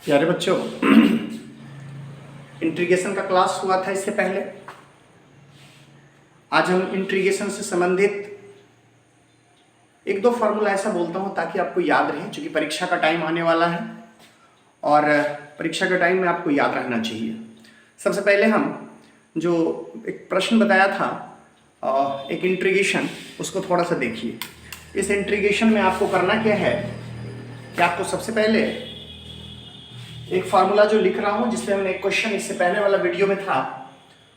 प्यारे बच्चों, इंटीग्रेशन का क्लास हुआ था इससे पहले। आज हम इंटीग्रेशन से संबंधित एक दो फार्मूला ऐसा बोलता हूं ताकि आपको याद रहे, क्योंकि परीक्षा का टाइम आने वाला है और परीक्षा के टाइम में आपको याद रहना चाहिए। सबसे पहले हम जो एक प्रश्न बताया था, एक इंटीग्रेशन, उसको थोड़ा सा देखिए। इस इंटीग्रेशन में आपको करना क्या है कि आपको सबसे पहले एक फार्मूला जो लिख रहा हूं, जिसमें मैंने एक क्वेश्चन इससे पहले वाला वीडियो में था,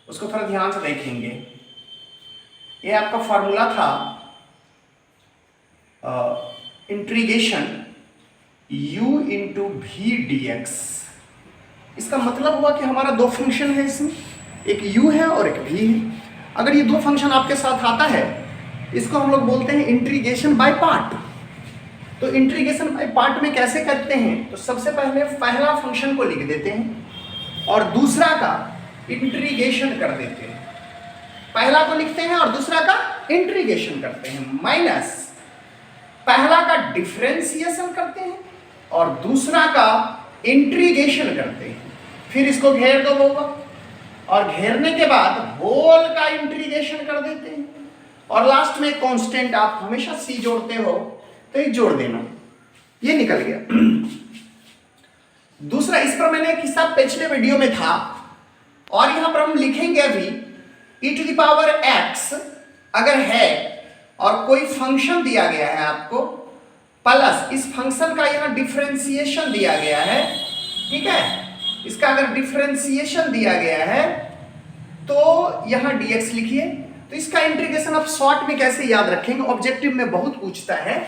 उसको थोड़ा ध्यान से देखेंगे। ये आपका फार्मूला था integration u into v d x. इसका मतलब हुआ कि हमारा दो फंक्शन है, इसमें एक u है और एक v है। अगर ये दो फंक्शन आपके साथ आता है, इसको हम लोग बोलते हैं इंटीग्रेशन बाय पार्ट। तो इंटीग्रेशन बाय पार्ट में कैसे करते हैं? तो सबसे पहले पहला फंक्शन को लिख देते हैं और दूसरा का इंटीग्रेशन कर देते हैं। पहला को लिखते हैं और दूसरा का इंटीग्रेशन करते हैं, माइनस पहला का डिफरेंशिएशन करते हैं और दूसरा का इंटीग्रेशन करते हैं। फिर इसको घेर दो होगा और घेरने के बाद होल का इंटीग्रेशन कर देते हैं और लास्ट में कांस्टेंट, आप हमेशा सी जोड़ते हो तो एक जोड़ देना, ये निकल गया। दूसरा, इस पर मैंने एक हिस्सा पिछले वीडियो में था और यहां पर हम लिखेंगे अभी e to the power x अगर है और कोई फंक्शन दिया गया है आपको, प्लस इस फंक्शन का यहां डिफरेंशिएशन दिया गया है, ठीक है। इसका अगर डिफरेंशिएशन दिया गया है तो यहां dx लिखिए। तो इसका इंटीग्रेशन आप शॉर्ट में कैसे याद रखेंगे, ऑब्जेक्टिव में बहुत पूछता है।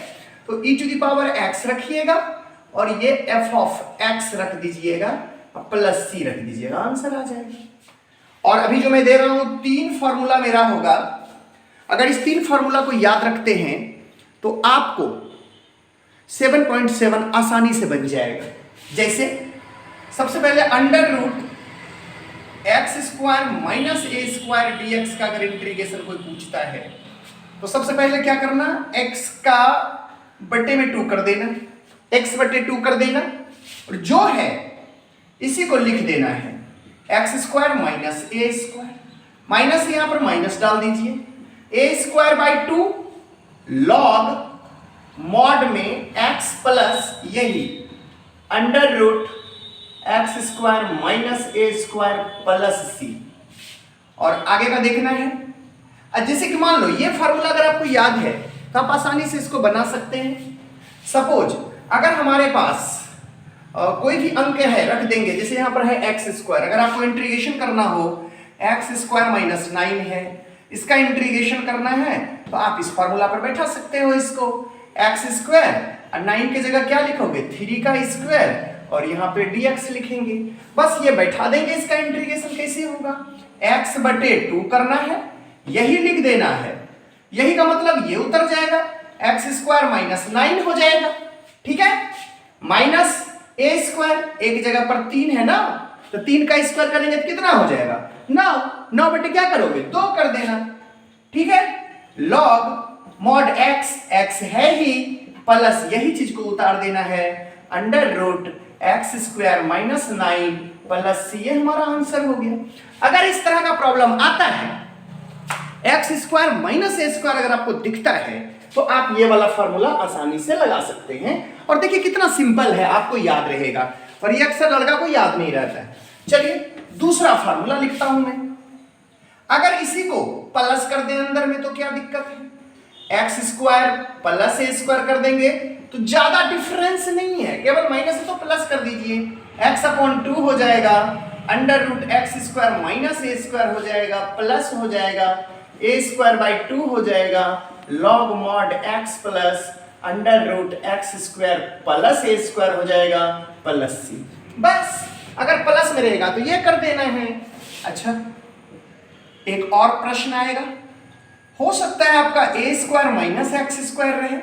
तो e to the power x रखिएगा और ये f ऑफ x रख दीजिएगा और प्लस c रख दीजिएगा, आंसर आ जाएगा। और अभी जो मैं दे रहा हूं तीन फॉर्मूला मेरा होगा। अगर इस तीन फॉर्मूला को याद रखते हैं तो आपको 7.7 आसानी से बन जाएगा। जैसे सबसे पहले under root x square minus a square d x का अगर इंटीग्रेशन कोई पूछता है तो सबसे पहले क्या करना, x का बटे में 2 कर देना, x बटे 2 कर देना और जो है इसी को लिख देना है x square minus a square, minus यहां पर माइनस डाल दीजिए, a square by 2 log mod में x प्लस यही under root x square minus a square plus c. और आगे का देखना है। जैसे कि मान लो ये फार्मूला अगर आपको याद है तो आप आसानी से इसको बना सकते हैं। सपोज अगर हमारे पास कोई भी अंक है, रख देंगे, जैसे यहां पर है एक्स स्क्वायर। अगर आपको इंटीग्रेशन करना हो, एक्स स्क्वायर माइनस 9 है, इसका इंटीग्रेशन करना है तो आप इस फार्मूला पर बैठा सकते हो इसको। एक्स स्क्वायर और 9 की जगह क्या लिखोगे, 3 का स्क्वायर और यहाँ पे dx लिखेंगे। बस ये बैठा देंगे। इसका इंटीग्रेशन कैसे होगा, x बटे 2 करना है, यही लिख देना है। यही का मतलब ये उतर जाएगा, एक्स स्क्वायर माइनस 9 हो जाएगा, ठीक है। माइनस ए स्क्वायर, एक जगह पर 3 है ना, तो 3 का स्क्वायर करेंगे तो कितना हो जाएगा, 9 बटे क्या करोगे, 2 कर देना, ठीक है। लॉग मॉड x है ही, प्लस यही चीज को उतार देना है, under root x square minus 9 plus c, ये हमारा आंसर हो गया। अगर इस तरह का प्रॉब्लम आता है, x square minus a square अगर आपको दिखता है तो आप ये वाला फॉर्मूला आसानी से लगा सकते हैं। और देखिए कितना सिंपल है, आपको याद रहेगा, और ये अक्सर लड़का को याद नहीं रहता है। चलिए दूसरा फॉर्मूला लिखता हूं मैं। अगर इसी को प्लस कर दें अंदर में तो क्या दिक्कत है, x square plus a square कर देंगे तो ज्यादा डिफरेंस नहीं है, केवल माइनस है तो प्लस कर दीजिए, x अपॉन 2 हो जाएगा, under root x square minus a square हो जाएगा, प्लस हो जाएगा, ए स्क्वायर बाई 2 हो जाएगा, log mod x plus under root x square plus a square हो जाएगा प्लस सी। बस अगर प्लस में रहेगा तो ये कर देना है। अच्छा, एक और प्रश्न आएगा, हो सकता है आपका ए स्क्वायर माइनस एक्स स्क्वायर रहे।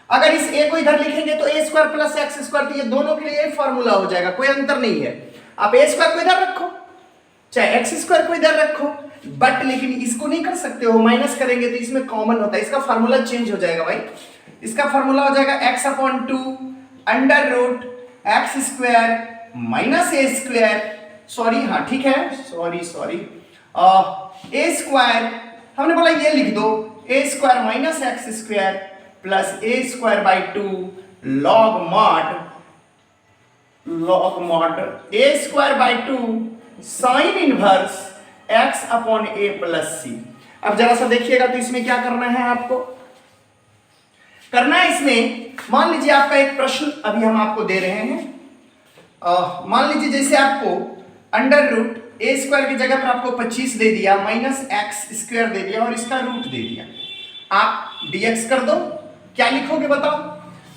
अगर इस a को इधर लिखेंगे तो ए स्क्वायर प्लस एक्स स्क्वायर, तो ये दोनों के लिए फॉर्मूला हो जाएगा, कोई अंतर नहीं है। आप ए स्क्वायर को इधर रखो चाहे एक्स स्क्वायर को इधर रखो, बट लेकिन इसको नहीं कर सकते हो, माइनस करेंगे तो इसमें कॉमन होता है, इसका फॉर्मूला चेंज हो जाएगा भाई। इसका फॉर्मूला हो जाएगा x upon 2 under root x square minus a square, sorry हाँ ठीक है, सॉरी ए स्क्वायर, हमने बोला ये लिख दो, a square minus x square plus a square by 2 log mod a square by 2 sine inverse x upon a plus सी। अब जरा सा देखिएगा तो इसमें क्या करना है आपको, करना है इसमें, मान लीजिए आपका एक प्रश्न अभी हम आपको दे रहे हैं, मान लीजिए जैसे आपको अंडर रूट ए स्क्वायर की जगह पर आपको 25 दे दिया, माइनस एक्स स्क्वायर दे दिया और इसका रूट दे दिया, आप dx कर दो, क्या लिखोगे बताओ,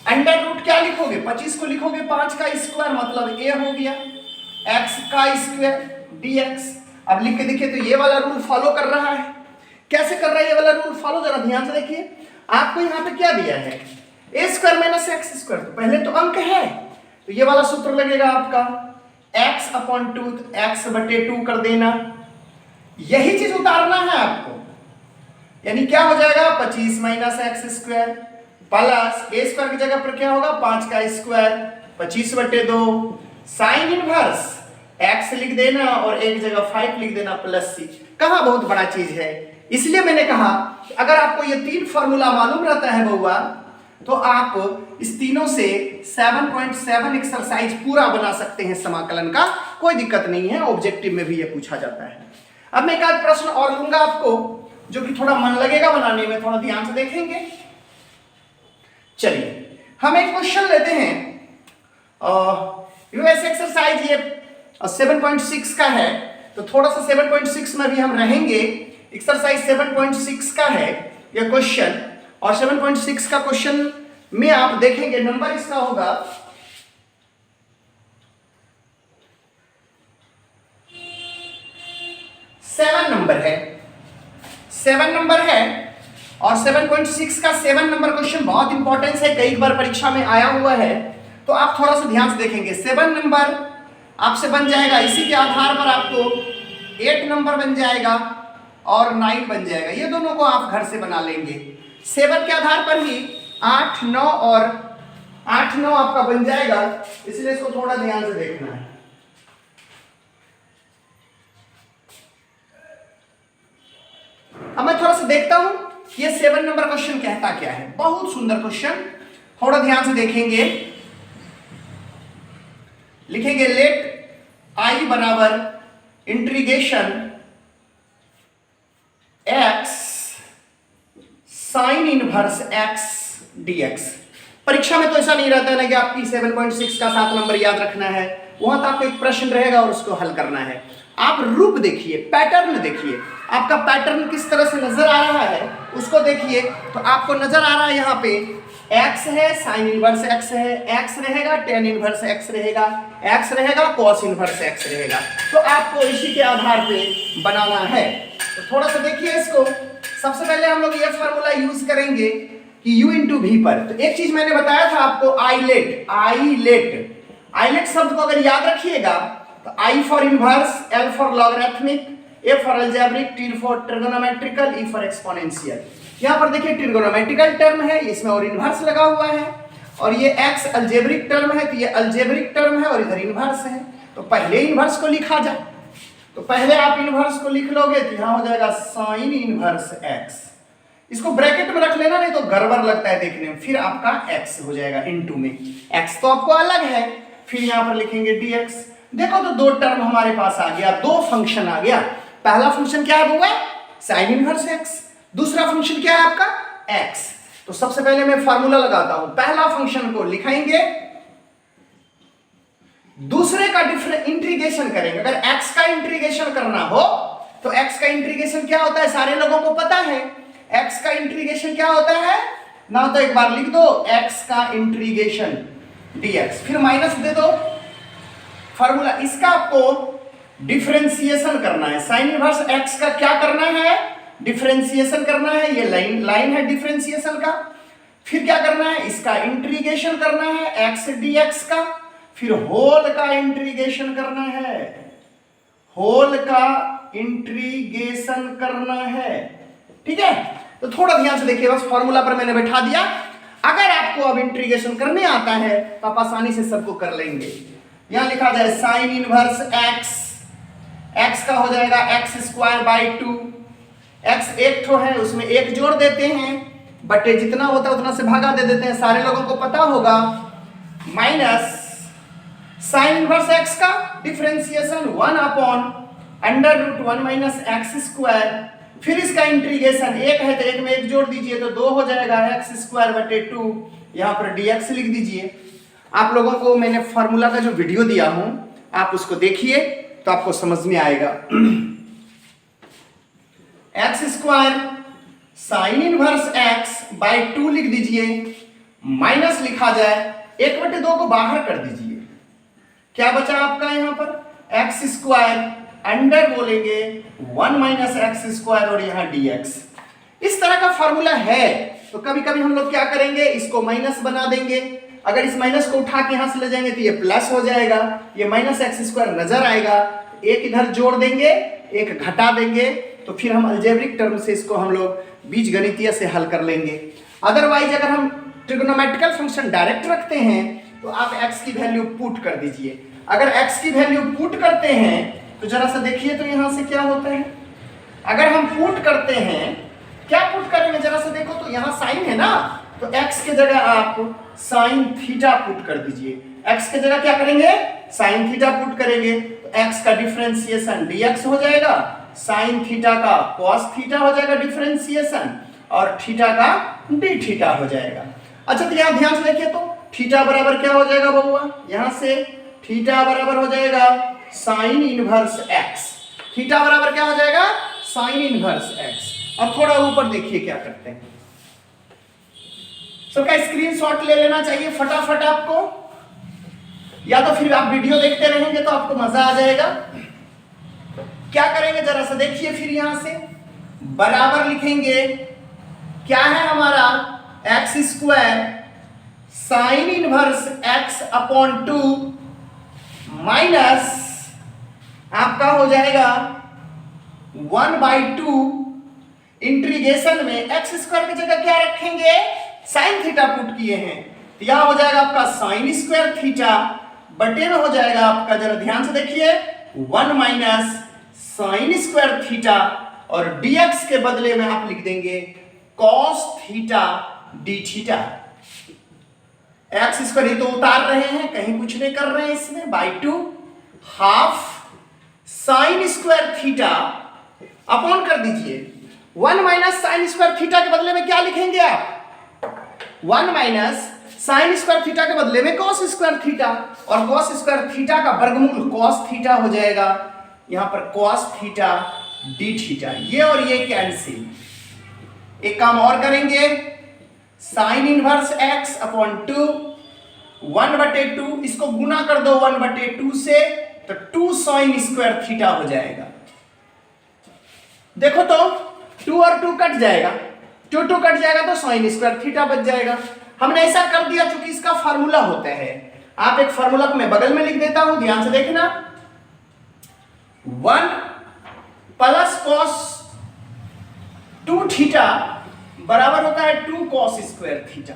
अंडर रूट क्या लिखोगे, 25 को लिखोगे 5 का स्क्वायर मतलब a हो गया, x का स्क्वायर dx। अब लिख के देखिए तो ये वाला रूल फॉलो कर रहा है, कैसे कर रहा है ये वाला रूल फॉलो, जरा ध्यान से देखिए, आपको यहाँ पे क्या दिया है, ए स्क्वायर माइनस एक्स स्क्वायर, तो पहले तो अंक है, तो ये वाला सूत्र लगेगा आपका x अपॉन 2, एक्स बटे 2 कर देना, यही चीज उतारना है आपको, यानी क्या हो जाएगा 25 minus x square plus a square की जगह पर क्या होगा 5 का स्क्वायर 25 बटे 2 साइन इनवर्स x लिख देना और एक जगह 5 लिख देना प्लस सी। कहाँ बहुत बड़ा चीज है, इसलिए मैंने कहा कि अगर आपको ये 3 फॉर्मूला मालूम रहता है बउआ तो आप इस तीनों से 7.7 एक्सरसाइज पूरा बना सकते हैं समाकलन का, कोई दिक्कत नहीं है, ऑब्जेक्टिव में भी ये पूछा जाता है। अब मैं एक आध प्रश्न और लूंगा आपको जो कि थोड़ा मन लगेगा बनाने में, थोड़ा ध्यान से देखेंगे। चलिए हम एक क्वेश्चन लेते हैं, यूएस एक्सरसाइज ये 7.6 का है, तो थोड़ा सा 7.6 में भी हम रहेंगे, एक्सरसाइज 7.6 का है यह क्वेश्चन, और 7.6 का क्वेश्चन में आप देखेंगे नंबर इसका होगा 7 नंबर है, 7 नंबर है, और 7.6 का 7 नंबर क्वेश्चन बहुत इंपॉर्टेंस है, कई बार परीक्षा में आया हुआ है, तो आप थोड़ा सा ध्यान से देखेंगे। 7 नंबर आपसे बन जाएगा, इसी के आधार पर आपको 8 नंबर बन जाएगा और 9 बन जाएगा, ये दोनों को आप घर से बना लेंगे। 7 के आधार पर ही 8, 9 और 8, 9 आपका बन जाएगा, इसलिए इसको थोड़ा ध्यान से देखना है। अब मैं थोड़ा सा देखता हूं ये 7 नंबर क्वेश्चन कहता क्या है, बहुत सुंदर क्वेश्चन, थोड़ा ध्यान से देखेंगे। लिखेंगे लेट आई बराबर integration x sign inverse x dx। परीक्षा में तो ऐसा नहीं रहता है ना कि आपकी 7.6 का 7 नंबर याद रखना है, वहां तो आपको एक प्रश्न रहेगा और उसको हल करना है। आप रूप देखिए, पैटर्न देखिए, आपका पैटर्न किस तरह से नजर आ रहा है उसको देखिए, तो आपको नजर आ रहा है यहाँ पे x है, साइन इनवर्स x है, x रहेगा, टेन इनवर्स x रहेगा, x रहेगा, कॉस इनवर्स x रहेगा, तो आपको इसी के आधार पे बनाना है। तो थोड़ा सा देखिए इसको, सबसे पहले हम लोग ये फार्मूला यूज करेंगे कि u इंटू वी पर। तो एक चीज मैंने बताया था आपको, आइलेट शब्द को अगर याद रखिएगा तो I for inverse, L for logarithmic, A for algebraic, T for trigonometrical, E for exponential. यहाँ पर देखिए ट्रिगोनोमेट्रिकल टर्म है, इसमें और इनवर्स लगा हुआ है, और ये x अलजेब्रिक टर्म है तो ये अलजेब्रिक टर्म है और इधर इनवर्स है, तो पहले इनवर्स को लिखा जाए, तो पहले आप इनवर्स को लिख लोगे तो यहाँ हो जाएगा साइन इनवर्स x, इसको ब्रैकेट में रख लेना नहीं तो गड़बड़ लगता है देखने में, फिर आपका x हो जाएगा इनटू में, x तो आपको अलग है, फिर यहाँ पर लिखेंगे dx। देखो तो 2 टर्म हमारे पास आ गया, 2 फंक्शन आ गया। पहला फंक्शन क्या है बुआ, साइन इनवर्स x, दूसरा फंक्शन क्या है आपका x। तो सबसे पहले मैं फार्मूला लगाता हूं, पहला फंक्शन को लिखेंगे, दूसरे का इंटीग्रेशन करेंगे। अगर x का इंटीग्रेशन करना हो तो x का इंटीग्रेशन क्या होता है सारे लोगों को पता है, x का इंटीग्रेशन क्या होता है ना, तो एक बार लिख दो x का इंटीग्रेशन dx, फिर माइनस दे दो फार्मूला, इसका आपको डिफरेंशिएशन करना है, साइन इनवर्स x का क्या करना है, डिफरेंशिएशन करना है, ये लाइन है डिफरेंशिएशन का, फिर क्या करना है, इसका इंटीग्रेशन करना है x dx का, फिर होल का इंटीग्रेशन करना है, होल का इंटीग्रेशन करना है, ठीक है। तो थोड़ा ध्यान से देखिए, बस फॉर्मूला पर मैंने बैठा दिया, अगर आपको अब इंटीग्रेशन करने आता है तो आप आसानी से सबको कर लेंगे। यहां लिखा जाए साइन इनवर्स एक्स, एक्स का हो जाएगा एक्स स्क्वायर बाई 2, एक्स एक ठो है उसमें एक जोड़ देते हैं, बटे जितना होता है उतना से भागा दे देते हैं, सारे लोगों को पता होगा, माइनस साइन इनवर्स एक्स का differentiation 1 upon under root 1 minus x square, फिर इसका इंटीग्रेशन, एक है तो एक में एक जोड़ दीजिए तो 2 हो जाएगा एक्स स्क्वायर बटे 2, यहाँ पर dx लिख दीजिए। आप लोगों को मैंने फॉर्मूला का जो वीडियो दिया हूं आप उसको देखिए तो आपको समझ में आएगा। X square sine inverse x by 2 लिख दीजिए, माइनस लिखा जाए 1/2 को बाहर कर दीजिए, क्या बचा आपका यहाँ पर एक्स स्क्वायर अंडर बोलेंगे 1 माइनस एक्स स्क्वायर और यहाँ dx। इस तरह का फॉर्मूला है तो कभी कभी हम लोग क्या करेंगे, इसको माइनस बना देंगे, अगर इस माइनस को उठा के यहां से ले जाएंगे तो ये प्लस हो जाएगा, ये माइनस एक्स स्क्वायर नजर आएगा, एक इधर जोड़ देंगे एक घटा देंगे, तो फिर हम अलजेब्रिक टर्म से इसको हम लोग बीजगणितीय से हल कर लेंगे। अदरवाइज अगर हम ट्रिग्नोमेट्रिकल फंक्शन डायरेक्ट रखते हैं तो आप x की वैल्यू पुट कर दीजिए। अगर x की वैल्यू पुट करते हैं तो जरा सा देखिए तो यहां से क्या होता है, अगर हम पुट करते हैं, क्या पुट करेंगे जरा सा देखो तो यहाँ साइन है ना, तो x के जगह आप साइन थीटा पुट कर दीजिए, x के जगह क्या करेंगे साइन थीटा पुट करेंगे तो x का डिफरेंशिएशन dx हो जाएगा, साइन थीटा का cos थीटा हो जाएगा डिफरेंशिएशन, और थीटा का d थीटा हो जाएगा। अच्छा तो यहाँ ध्यान से देखिए तो थीटा बराबर क्या हो जाएगा बबुआ, यहाँ से थीटा बराबर हो जाएगा साइन इनवर्स x, थीटा बराबर क्या हो जाएगा साइन इनवर्स x। अब थोड़ा ऊपर देखिए क्या करते हैं, सबका स्क्रीनशॉट ले लेना चाहिए फटाफट आपको, या तो फिर आप वीडियो देखते रहेंगे तो आपको मजा आ जाएगा। क्या करेंगे जरा सा देखिए, फिर यहां से बराबर लिखेंगे, क्या है हमारा x square sine inverse x upon 2 minus आपका हो जाएगा 1/2 इंटीग्रेशन में एक्स स्क्वायर की जगह क्या रखेंगे साइन थीटा पुट किए हैं, तो यहां हो जाएगा आपका साइन स्क्वायर थीटा बटे में हो जाएगा आपका, जरा ध्यान से देखिए 1 माइनस साइन स्क्वायर थीटा, और dx के बदले में आप लिख देंगे cos theta d theta. X square तो उतार रहे हैं, कहीं कुछ नहीं कर रहे हैं इसमें, by 2 half sine square theta upon कर दीजिए 1 माइनस साइन स्क्वायर थीटा के बदले में क्या लिखेंगे आप, 1 माइनस साइन स्क्वायर थीटा के बदले में cos स्क्वायर थीटा, और cos स्क्वायर थीटा का वर्गमूल cos थीटा हो जाएगा, यहां पर cos थीटा d थीटा, ये और ये कैंसिल। एक काम और करेंगे, साइन इनवर्स x अपॉन 2 1/2, इसको गुना कर दो 1/2 से तो 2 साइन स्क्वायर थीटा हो जाएगा। देखो तो 2 और 2 कट जाएगा, 2 कट जाएगा तो साइन स्क्वायर थीटा बच जाएगा। हमने ऐसा कर दिया क्योंकि इसका फार्मूला होता है, आप एक फार्मूला को मैं बगल में लिख देता हूं, ध्यान से देखना, 1 प्लस cos 2 थीटा बराबर होता है 2 cos स्क्वायर थीटा,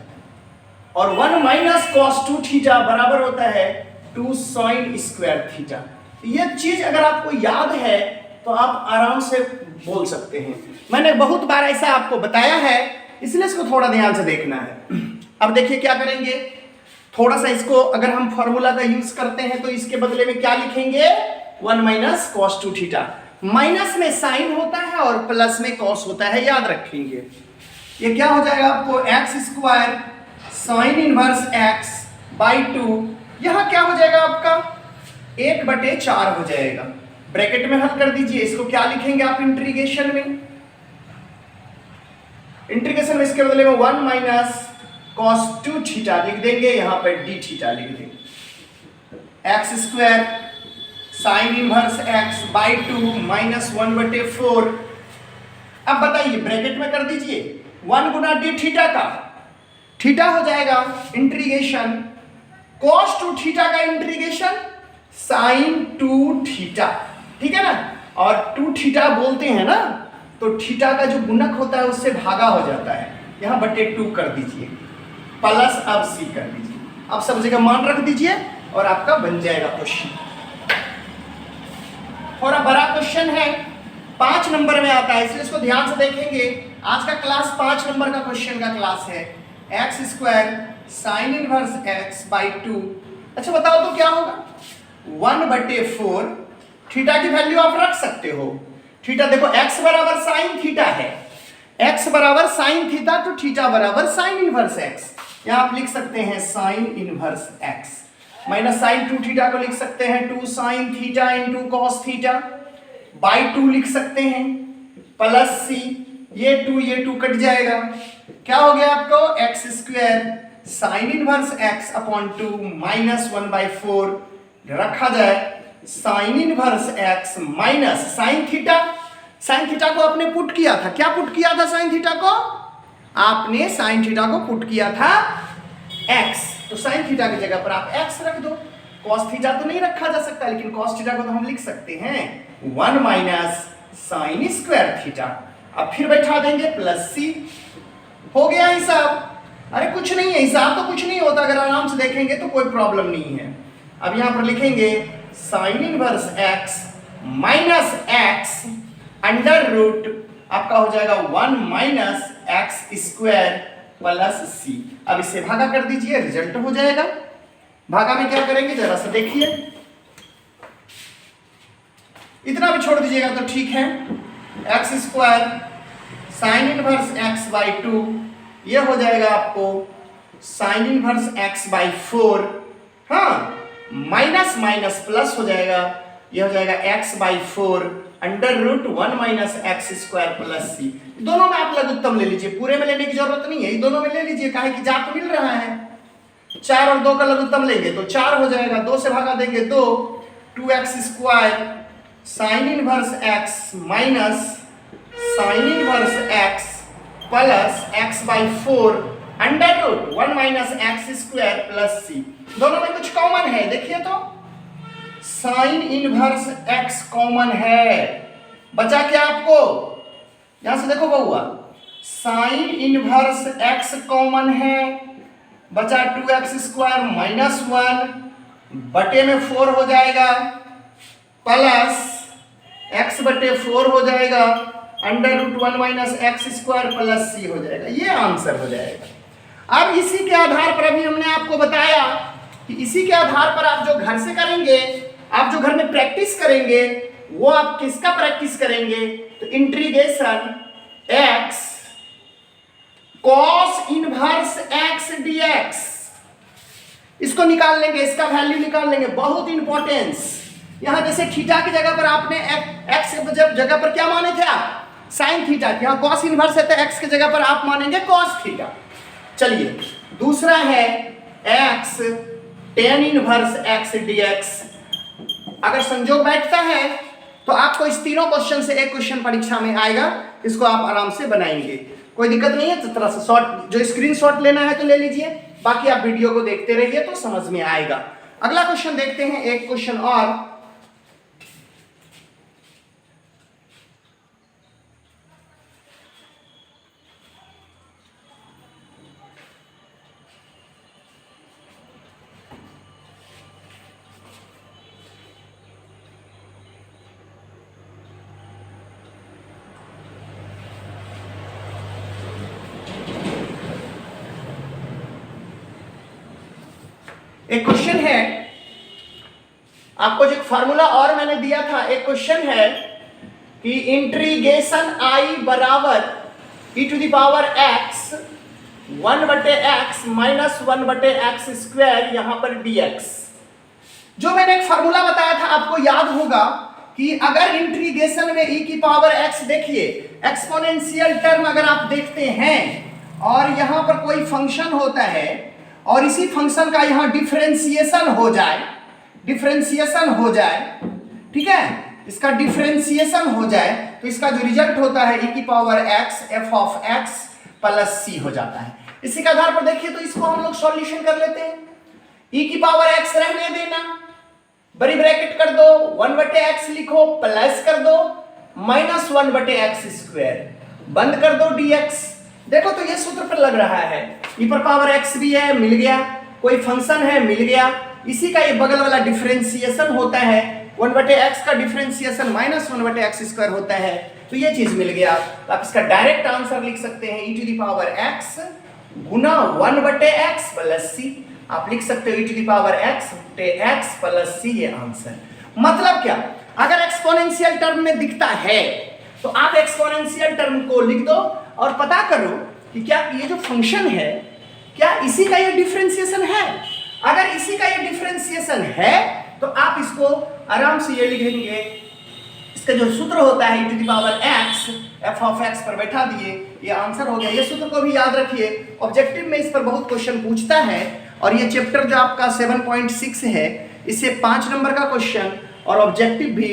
और 1 माइनस cos 2 थीटा बराबर होता है 2 साइन स्क्वायर थीटा। ये चीज अगर आपको याद है तो आप आराम से बोल सकते हैं, मैंने बहुत बार ऐसा आपको बताया है, इसलिए इसको थोड़ा ध्यान से देखना है। अब देखिए क्या करेंगे, थोड़ा सा इसको अगर हम फॉर्मूला का यूज करते हैं तो इसके बदले में क्या लिखेंगे 1 माइनस cos 2 थीटा, माइनस में साइन होता है और प्लस में cos होता है, याद रखेंगे। ये क्या हो जाएगा आपको x square sine inverse x by 2, यहां क्या हो जाएगा आपका 1/4 हो जाएगा, ब्रैकेट में हल कर दीजिए, इसको क्या लिखेंगे आप इंटीग्रेशन में, इंटीग्रेशन में इसके बदले में 1 माइनस cos 2 थीटा लिख देंगे, यहां पर d थीटा लिख देंगे, x square sine inverse x by 2 minus 1/4। अब बताइए ब्रैकेट में कर दीजिए 1 गुना d थीटा का, थीटा हो जाएगा इंटीग्रेशन cos 2 थीटा का इंटीग्रेशन साइन 2 थीटा, ठीक है ना, और 2 थीटा बोलते हैं ना, तो थीटा का जो गुणक होता है उससे भागा हो जाता है, यहां बटे 2 कर दीजिए, प्लस अब c कर दीजिए, अब सब जगह मान रख दीजिए और आपका बन जाएगा क्वेश्चन। थोड़ा बड़ा क्वेश्चन है, 5 नंबर में आता है, इसलिए इसको ध्यान से देखेंगे। आज का क्लास 5 नंबर का क्वेश्चन का क्लास है। X square sine inverse x by 2। अच्छा बताओ तो क्या होगा? 1/4। थीटा की वैल्यू आप रख सकते हो। थीटा देखो x बराबर साइन थीटा है, x बराबर साइन थीटा, तो थीटा बराबर साइन इनवर्स x। यहां आप लिख सकते हैं sine inverse x minus sine 2 theta को लिख सकते हैं 2 sine theta into cos theta by 2 लिख सकते हैं, प्लस सी, ये 2 कट जाएगा। क्या हो गया आपको? X square sine inverse x upon 2 minus 1/4 रखा जाए sign inverse x minus sine theta. Sine theta को आपने पुट किया था, क्या पुट किया था? साइन थीटा को आपने साइन थीटा को पुट किया था x, तो साइन थीटा की जगह पर आप x रख दो। cos थीटा तो नहीं रखा जा सकता, लेकिन cos थीटा को तो हम लिख सकते हैं 1 माइनस साइन स्क्वायर थीटा। अब फिर बैठा देंगे प्लस सी। हो गया हिसाब। अरे कुछ नहीं है, हिसाब तो कुछ नहीं होता, अगर आराम से देखेंगे तो कोई प्रॉब्लम नहीं है। अब यहां पर लिखेंगे sine inverse x minus x under root आपका हो जाएगा 1 माइनस एक्स स्क्वायर प्लस सी। अब इसे भागा कर दीजिए, रिजल्ट हो जाएगा। भागा में क्या करेंगे जरा सा देखिए, इतना भी छोड़ दीजिएगा तो ठीक है। X square sine inverse x by 2, यह हो जाएगा आपको साइन इनवर्स एक्स बाई 4, हाँ, माइनस माइनस प्लस हो जाएगा, यह हो जाएगा x by 4 under root 1 minus x square plus c. दोनों में आप लघुत्तम ले लीजिए, पूरे में लेने की जरूरत नहीं है, ये दोनों में ले लीजिए, काहे कि जाप मिल रहा है। 4 और 2 का लघुत्तम लेंगे तो 4 हो जाएगा, 2 से भागा देंगे 2, 2x square sine inverse x minus sine inverse x plus x by 4 under root 1 minus x square plus c. दोनों में कुछ कॉमन है, देखिए तो साइन इनवर्स x कॉमन है। बचा क्या आपको? यहां से देखो बहुआ, साइन इनवर्स x कॉमन है, बचा 2x स्क्वायर माइनस 1 बटे में 4 हो जाएगा प्लस x बटे 4 हो जाएगा under root 1 minus x square plus c हो जाएगा। ये आंसर हो जाएगा। अब इसी के आधार पर अभी हमने आपको बताया कि इसी के आधार पर आप जो घर से करेंगे, आप जो घर में प्रैक्टिस करेंगे, वो आप किसका प्रैक्टिस करेंगे? तो integration x cos inverse x dx, इसको निकाल लेंगे, इसका वैल्यू निकाल लेंगे। बहुत इंपॉर्टेंस, यहां जैसे थीटा की जगह पर आपने x जगह पर क्या माने थे आप? Sine theta. यहां cos इनवर्स है तो x की जगह पर आप मानेंगे cos थीटा। चलिए दूसरा है x tan inverse x dx। अगर संजोग बैठता है तो आपको इस तीनों क्वेश्चन से एक क्वेश्चन परीक्षा में आएगा, इसको आप आराम से बनाएंगे, कोई दिक्कत नहीं है। तो तरह से शॉर्ट जो स्क्रीनशॉट लेना है तो ले लीजिए, बाकी आप वीडियो को देखते रहिए तो समझ में आएगा। अगला क्वेश्चन देखते हैं, एक क्वेश्चन और। एक क्वेश्चन है, आपको जो फार्मूला और मैंने दिया था, एक क्वेश्चन है कि इंटीग्रेशन i बराबर e to the power x 1/x minus 1/x square यहां पर dx। जो मैंने एक फार्मूला बताया था, आपको याद होगा कि अगर इंटीग्रेशन में e की पावर x, देखिए एक्सपोनेंशियल टर्म अगर आप देखते हैं और यहां पर कोई फंक्शन होता है और इसी फंक्शन का यहां डिफरेंशिएशन हो जाए, ठीक है, इसका डिफरेंशिएशन हो जाए तो इसका जो रिजल्ट होता है e की power x f of x plus c हो जाता है। इसी के आधार पर देखिए तो इसको हम लोग सॉल्यूशन कर लेते हैं। e की पावर x रहने देना, बड़ी ब्रैकेट कर दो, 1/x लिखो, प्लस कर दो माइनस 1/x स्क्वायर, बंद कर दो dx। देखो तो ये सूत्र पर लग रहा है, e पर पावर x भी है, मिल गया, कोई फंक्शन है, मिल गया, इसी का ये बगल वाला डिफरेंशिएशन होता है, 1/x का डिफरेंशिएशन -1/x² होता है। तो ये चीज मिल गया। तो आप इसका डायरेक्ट आंसर लिख सकते हैं e⁻x गुना 1/x + c। आप लिख सकते हो e⁻x + c, ये आंसर। मतलब क्या, अगर एक्सपोनेंशियल टर्म में दिखता है तो आप एक्सपोनेंशियल टर्म को लिख दो और पता करो कि क्या ये जो फंक्शन है क्या इसी का ये डिफरेंशिएशन है। अगर इसी का ये डिफरेंशिएशन है तो आप इसको आराम से ये लिखेंगे, इसका जो सूत्र होता है e⁻x f(x) पर बैठा दिए, ये आंसर हो गया। ये सूत्र को भी याद रखिए, ऑब्जेक्टिव में इस पर बहुत क्वेश्चन पूछता है और ये चैप्टर जो आपका 7.6 है इससे 5 नंबर का क्वेश्चन और ऑब्जेक्टिव भी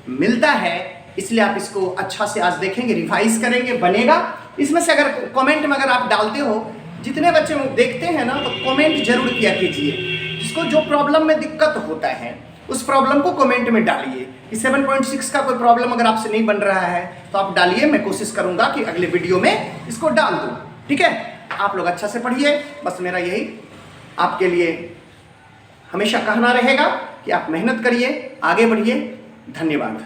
मिलता है, इसलिए आप इसको अच्छा से आज देखेंगे, रिवाइज करेंगे, बनेगा। इसमें से अगर कमेंट में अगर आप डालते हो, जितने बच्चे देखते हैं ना, तो कमेंट जरूर किया कीजिए। जिसको जो प्रॉब्लम में दिक्कत होता है उस प्रॉब्लम को कमेंट में डालिए। कि 7.6 का कोई प्रॉब्लम अगर आपसे नहीं बन रहा है तो आप डालिए, मैं कोशिश करूंगा कि अगले वीडियो में इसको डाल दूं। ठीक है, आप लोग अच्छा से पढ़िए, बस मेरा यही आपके लिए हमेशा कहना रहेगा कि आप मेहनत करिए, आगे बढ़िए। धन्यवाद।